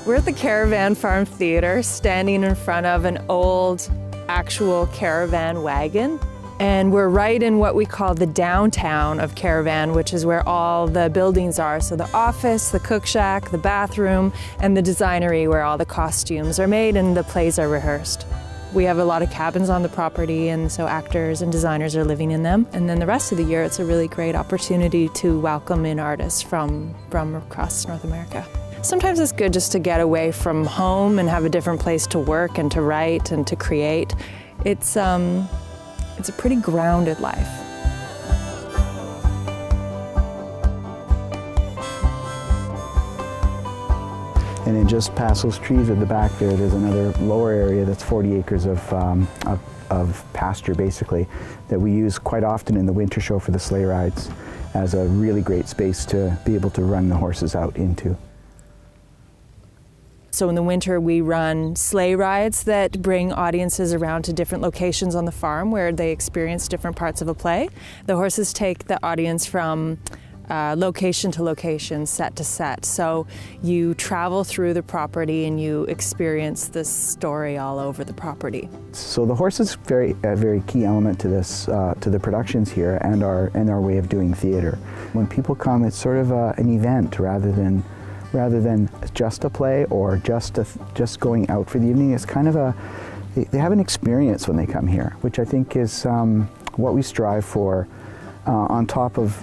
We're at the Caravan Farm Theatre, standing in front of an old, actual caravan wagon. And we're right in what we call the downtown of Caravan, which is where all the buildings are. So the office, the cook shack, the bathroom, and the designery where all the costumes are made and the plays are rehearsed. We have a lot of cabins on the property, and so actors and designers are living in them. And then the rest of the year, it's a really great opportunity to welcome in artists from across North America. Sometimes it's good just to get away from home and have a different place to work and to write and to create. It's a pretty grounded life. And then just past those trees at the back there's another lower area that's 40 acres of pasture, basically, that we use quite often in the winter show for the sleigh rides as a really great space to be able to run the horses out into. So in the winter, we run sleigh rides that bring audiences around to different locations on the farm where they experience different parts of a play. The horses take the audience from location to location, set to set. So you travel through the property and you experience this story all over the property. So the horse is a very key element to this, to the productions here and our way of doing theatre. When people come, it's sort of an event rather than just a play or just going out for the evening. It's kind of they have an experience when they come here, which I think is what we strive for. On top of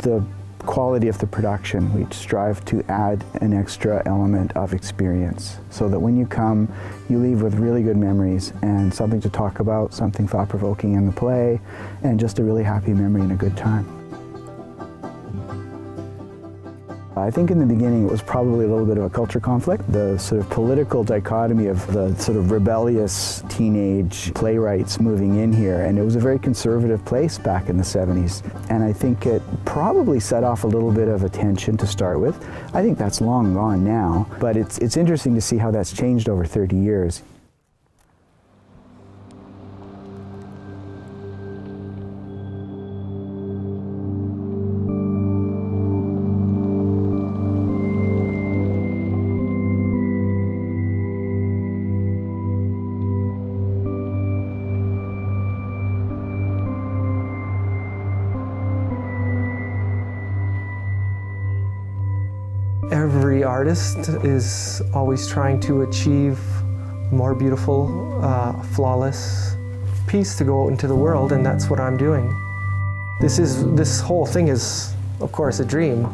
the quality of the production, we strive to add an extra element of experience so that when you come, you leave with really good memories and something to talk about, something thought-provoking in the play, and just a really happy memory and a good time. I think in the beginning it was probably a little bit of a culture conflict. The sort of political dichotomy of the sort of rebellious teenage playwrights moving in here, and it was a very conservative place back in the 70s. And I think it probably set off a little bit of attention to start with. I think that's long gone now, but it's interesting to see how that's changed over 30 years. Every artist is always trying to achieve more beautiful, flawless piece to go out into the world, and that's what I'm doing. This whole thing is, of course, a dream,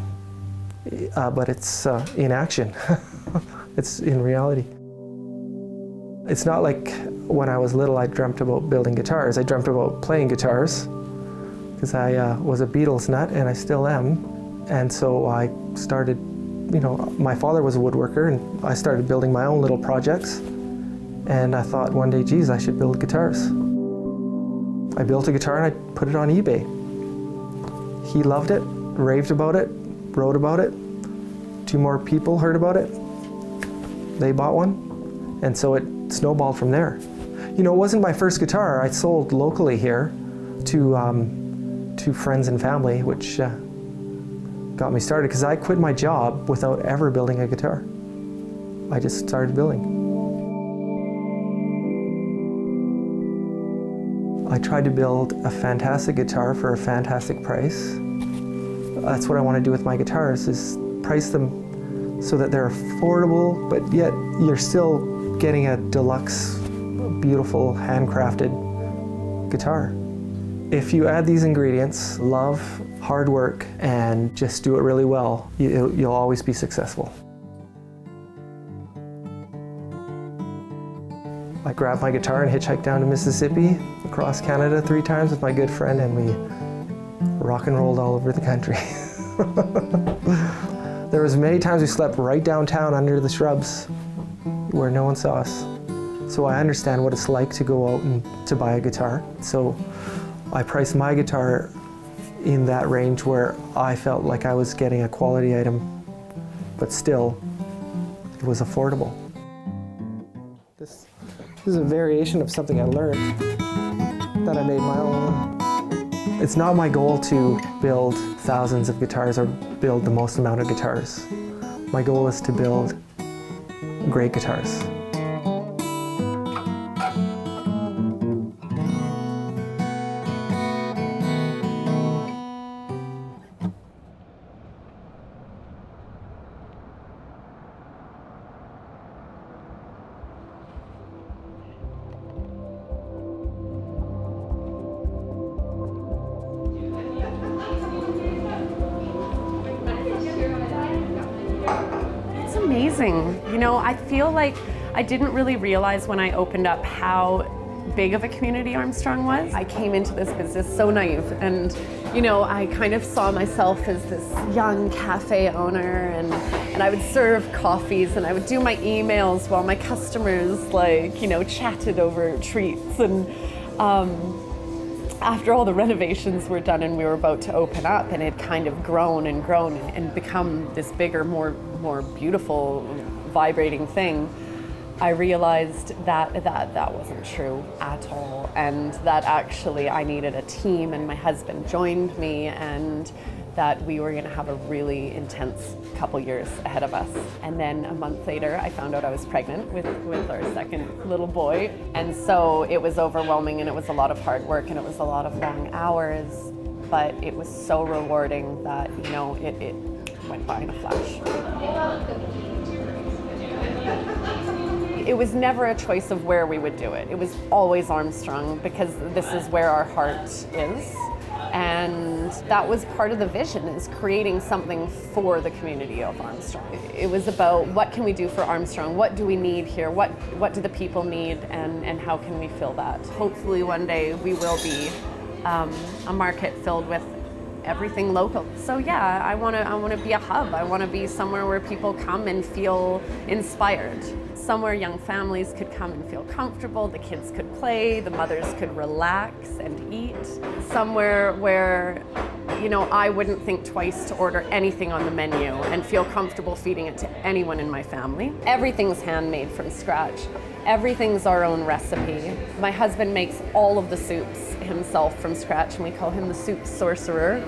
but it's in action. It's in reality. It's not like when I was little I dreamt about building guitars. I dreamt about playing guitars because I was a Beatles nut, and I still am. And so I started, my father was a woodworker, and I started building my own little projects. And I thought one day, geez, I should build guitars. I built a guitar and I put it on eBay. He loved it, raved about it, wrote about it. 2 more people heard about it. They bought one, and so it snowballed from there. It wasn't my first guitar. I sold locally here to friends and family, which got me started, because I quit my job without ever building a guitar. I just started building. I tried to build a fantastic guitar for a fantastic price. That's what I want to do with my guitars, is price them so that they're affordable, but yet you're still getting a deluxe, beautiful, handcrafted guitar. If you add these ingredients, love, hard work, and just do it really well, you'll always be successful. I grabbed my guitar and hitchhiked down to Mississippi, across Canada 3 times with my good friend, and we rock and rolled all over the country. There was many times we slept right downtown under the shrubs where no one saw us. So I understand what it's like to go out and to buy a guitar. So I priced my guitar in that range where I felt like I was getting a quality item, but still, it was affordable. This is a variation of something I learned that I made my own. It's not my goal to build thousands of guitars or build the most amount of guitars. My goal is to build great guitars. Amazing. You know, I feel like I didn't really realize when I opened up how big of a community Armstrong was. I came into this business so naive, and you know, I kind of saw myself as this young cafe owner, and I would serve coffees and I would do my emails while my customers, like, you know, chatted over treats. And after all the renovations were done and we were about to open up, and it kind of grown and become this bigger, more beautiful, vibrating thing, I realized that wasn't true at all, and that actually I needed a team, and my husband joined me, and that we were gonna have a really intense couple years ahead of us. And then a month later, I found out I was pregnant with our second little boy. And so it was overwhelming, and it was a lot of hard work, and it was a lot of long hours, but it was so rewarding that, you know, it went by in a flash. It was never a choice of where we would do it. It was always Armstrong, because this is where our heart is. And that was part of the vision, is creating something for the community of Armstrong. It was about, what can we do for Armstrong? What do we need here? What do the people need, and how can we fill that? Hopefully one day we will be a market filled with everything local. So yeah, I want to be a hub. I want to be somewhere where people come and feel inspired. Somewhere young families could come and feel comfortable, the kids could play, the mothers could relax and eat. Somewhere where, you know, I wouldn't think twice to order anything on the menu and feel comfortable feeding it to anyone in my family. Everything's handmade from scratch. Everything's our own recipe. My husband makes all of the soups himself from scratch, and we call him the soup sorcerer.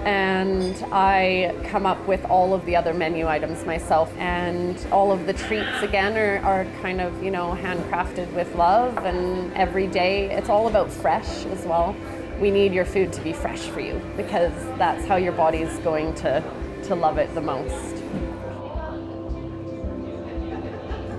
And I come up with all of the other menu items myself, and all of the treats again are kind of, you know, handcrafted with love, and every day it's all about fresh as well. We need your food to be fresh for you, because that's how your body's going to love it the most.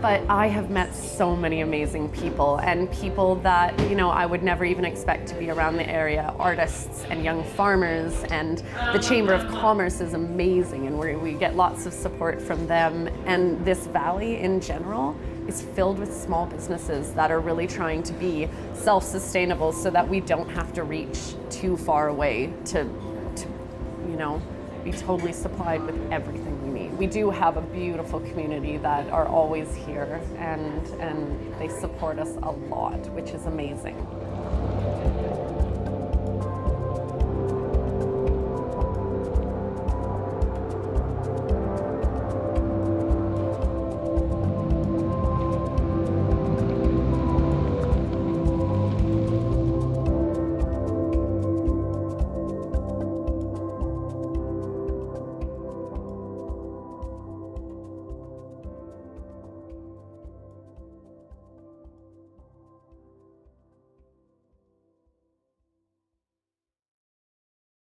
But I have met so many amazing people, and people that, you know, I would never even expect to be around the area. Artists and young farmers, and the Chamber of Commerce is amazing, and we get lots of support from them. And this valley in general is filled with small businesses that are really trying to be self-sustainable, so that we don't have to reach too far away to you know, be totally supplied with everything we need. We do have a beautiful community that are always here, and they support us a lot, which is amazing.